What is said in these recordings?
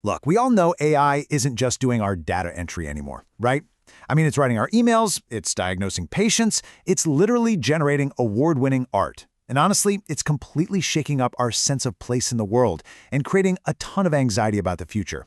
Look, we all know AI isn't just doing our data entry anymore, right? I mean, it's writing our emails, it's diagnosing patients, it's literally generating award-winning art. And honestly, it's completely shaking up our sense of place in the world and creating a ton of anxiety about the future.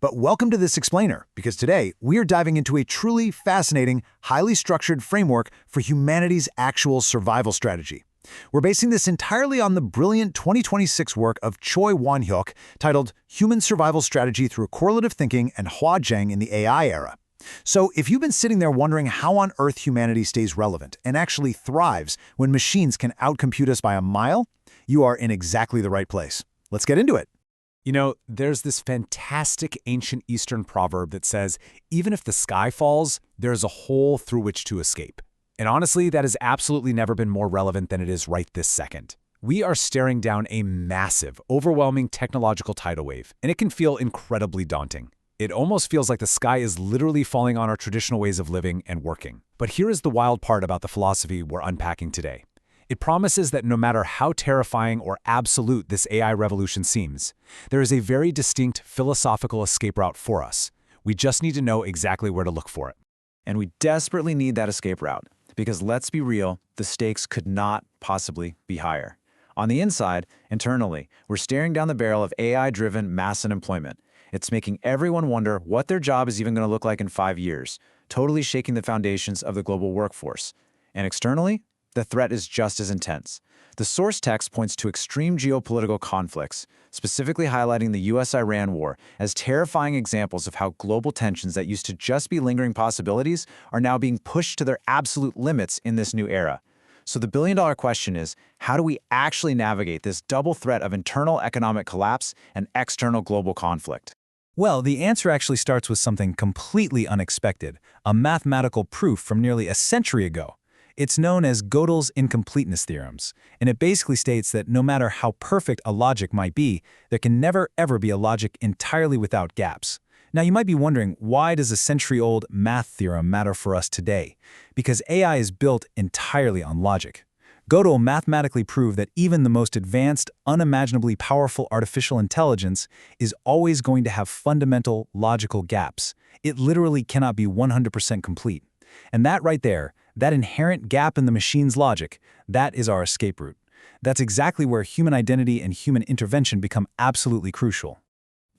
But welcome to this explainer, because today we are diving into a truly fascinating, highly structured framework for humanity's actual survival strategy. We're basing this entirely on the brilliant 2026 work of Choi Won-hyuk titled Human Survival Strategy Through Correlative Thinking and Hua Zheng in the AI Era. So if you've been sitting there wondering how on earth humanity stays relevant and actually thrives when machines can outcompute us by a mile, you are in exactly the right place. Let's get into it. You know, there's this fantastic ancient Eastern proverb that says, even if the sky falls, there's a hole through which to escape. And honestly, that has absolutely never been more relevant than it is right this second. We are staring down a massive, overwhelming technological tidal wave, and it can feel incredibly daunting. It almost feels like the sky is literally falling on our traditional ways of living and working. But here is the wild part about the philosophy we're unpacking today. It promises that no matter how terrifying or absolute this AI revolution seems, there is a very distinct philosophical escape route for us. We just need to know exactly where to look for it. And we desperately need that escape route, because let's be real, the stakes could not possibly be higher. On the inside, internally, we're staring down the barrel of AI-driven mass unemployment. It's making everyone wonder what their job is even going to look like in 5 years, totally shaking the foundations of the global workforce. And externally, the threat is just as intense. The source text points to extreme geopolitical conflicts, specifically highlighting the US-Iran war as terrifying examples of how global tensions that used to just be lingering possibilities are now being pushed to their absolute limits in this new era. So the billion-dollar question is, how do we actually navigate this double threat of internal economic collapse and external global conflict? Well, the answer actually starts with something completely unexpected, a mathematical proof from nearly a century ago. It's known as Gödel's incompleteness theorems, and it basically states that no matter how perfect a logic might be, there can never ever be a logic entirely without gaps. Now you might be wondering, why does a century-old math theorem matter for us today? Because AI is built entirely on logic. Gödel mathematically proved that even the most advanced, unimaginably powerful artificial intelligence is always going to have fundamental logical gaps. It literally cannot be 100% complete. And that right there, that inherent gap in the machine's logic, that is our escape route. That's exactly where human identity and human intervention become absolutely crucial.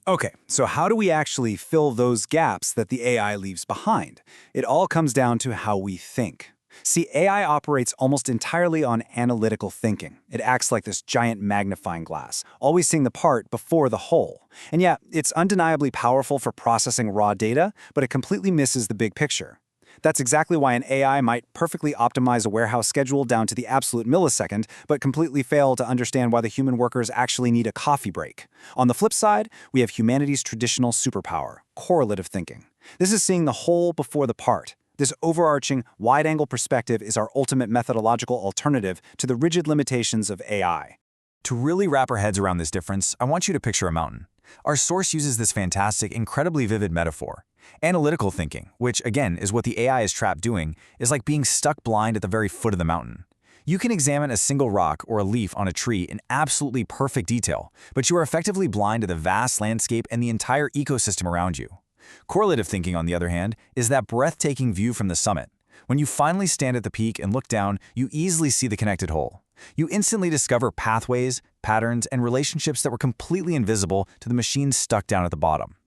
Okay, so how do we actually fill those gaps that the AI leaves behind? It all comes down to how we think. See, AI operates almost entirely on analytical thinking. It acts like this giant magnifying glass, always seeing the part before the whole. And yeah, it's undeniably powerful for processing raw data, but it completely misses the big picture. That's exactly why an AI might perfectly optimize a warehouse schedule down to the absolute millisecond, but completely fail to understand why the human workers actually need a coffee break. On the flip side, we have humanity's traditional superpower, correlative thinking. This is seeing the whole before the part. This overarching, wide-angle perspective is our ultimate methodological alternative to the rigid limitations of AI. To really wrap our heads around this difference, I want you to picture a mountain. Our source uses this fantastic, incredibly vivid metaphor. Analytical thinking, which again is what the AI is trapped doing, is like being stuck blind at the very foot of the mountain. You can examine a single rock or a leaf on a tree in absolutely perfect detail, but you are effectively blind to the vast landscape and the entire ecosystem around you. Correlative thinking, on the other hand, is that breathtaking view from the summit. When you finally stand at the peak and look down, you easily see the connected whole. You instantly discover pathways, patterns, and relationships that were completely invisible to the machines stuck down at the bottom.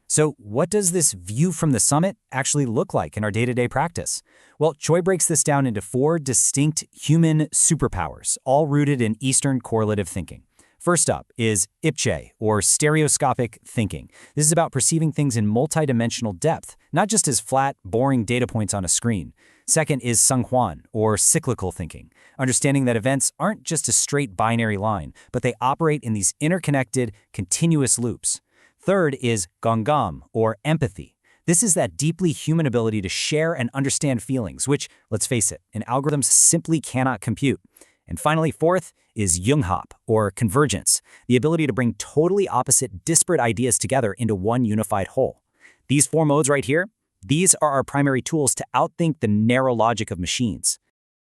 So what does this view from the summit actually look like in our day-to-day practice? Well, Choi breaks this down into 4 distinct human superpowers, all rooted in Eastern correlative thinking. First up is Ipche, or stereoscopic thinking. This is about perceiving things in multidimensional depth, not just as flat, boring data points on a screen. Second is Sunghuan, or cyclical thinking, understanding that events aren't just a straight binary line, but they operate in these interconnected, continuous loops. Third is Gonggam, or empathy. This is that deeply human ability to share and understand feelings, which, let's face it, an algorithm simply cannot compute. And finally, fourth is Junghop, or convergence, the ability to bring totally opposite, disparate ideas together into one unified whole. These 4 modes right here, these are our primary tools to outthink the narrow logic of machines.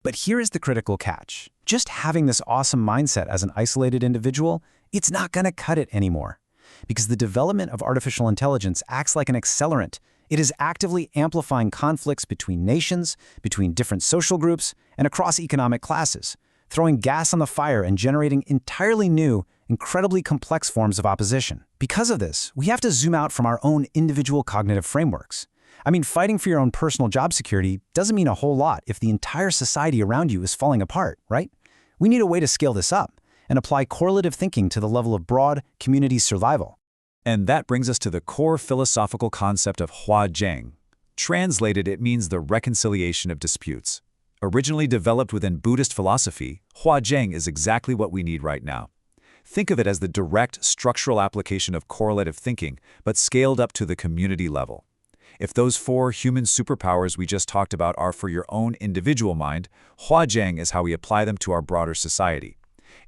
But here is the critical catch. Just having this awesome mindset as an isolated individual, it's not going to cut it anymore. because the development of artificial intelligence acts like an accelerant. It is actively amplifying conflicts between nations, between different social groups, and across economic classes, throwing gas on the fire and generating entirely new, incredibly complex forms of opposition. Because of this, we have to zoom out from our own individual cognitive frameworks. I mean, fighting for your own personal job security doesn't mean a whole lot if the entire society around you is falling apart, right? We need a way to scale this up and apply correlative thinking to the level of broad community survival. And that brings us to the core philosophical concept of Huazheng. Translated, it means the reconciliation of disputes. Originally developed within Buddhist philosophy, Huazheng is exactly what we need right now. Think of it as the direct structural application of correlative thinking, but scaled up to the community level. If those 4 human superpowers we just talked about are for your own individual mind, Huazheng is how we apply them to our broader society.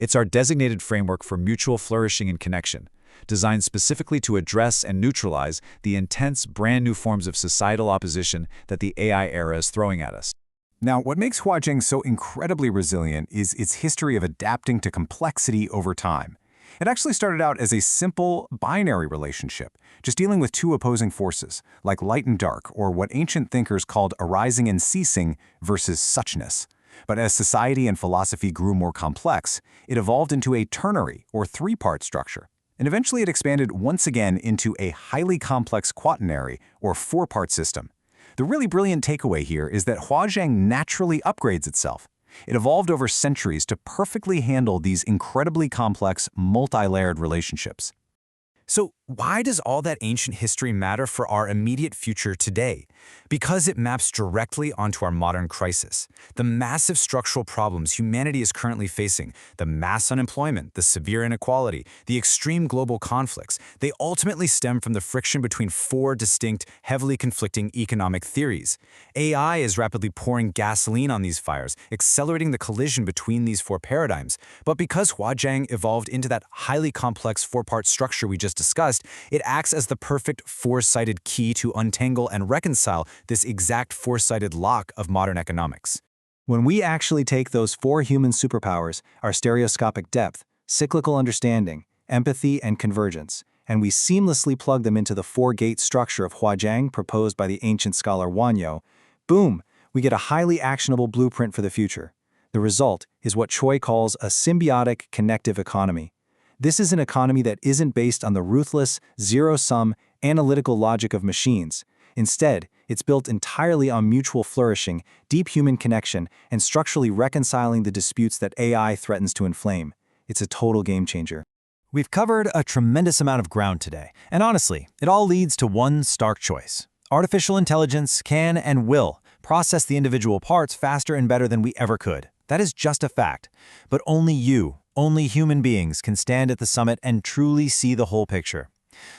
It's our designated framework for mutual flourishing and connection, designed specifically to address and neutralize the intense, brand-new forms of societal opposition that the AI era is throwing at us. Now, what makes Huazheng so incredibly resilient is its history of adapting to complexity over time. It actually started out as a simple binary relationship, just dealing with 2 opposing forces, like light and dark, or what ancient thinkers called arising and ceasing versus suchness. But as society and philosophy grew more complex, it evolved into a ternary, or 3-part structure. And eventually it expanded once again into a highly complex quaternary, or 4-part system. The really brilliant takeaway here is that Huazheng naturally upgrades itself. It evolved over centuries to perfectly handle these incredibly complex, multi-layered relationships. So why does all that ancient history matter for our immediate future today? Because it maps directly onto our modern crisis. The massive structural problems humanity is currently facing, the mass unemployment, the severe inequality, the extreme global conflicts, they ultimately stem from the friction between 4 distinct, heavily conflicting economic theories. AI is rapidly pouring gasoline on these fires, accelerating the collision between these 4 paradigms. But because Huazheng evolved into that highly complex 4-part structure we just discussed, it acts as the perfect 4-sided key to untangle and reconcile this exact 4-sided lock of modern economics. When we actually take those 4 human superpowers, our stereoscopic depth, cyclical understanding, empathy, and convergence, and we seamlessly plug them into the 4-gate structure of Huazheng proposed by the ancient scholar Wanyo, boom, we get a highly actionable blueprint for the future. The result is what Choi calls a symbiotic connective economy. This is an economy that isn't based on the ruthless, zero-sum, analytical logic of machines. Instead, it's built entirely on mutual flourishing, deep human connection, and structurally reconciling the disputes that AI threatens to inflame. It's a total game changer. We've covered a tremendous amount of ground today, and honestly, it all leads to one stark choice. Artificial intelligence can and will process the individual parts faster and better than we ever could. That is just a fact. But only human beings can stand at the summit and truly see the whole picture.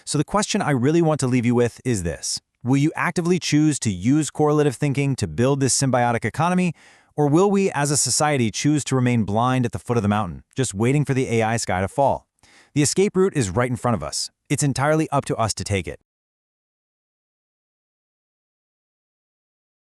So the question I really want to leave you with is this. Will you actively choose to use correlative thinking to build this symbiotic economy, or will we as a society choose to remain blind at the foot of the mountain, just waiting for the AI sky to fall? The escape route is right in front of us. It's entirely up to us to take it.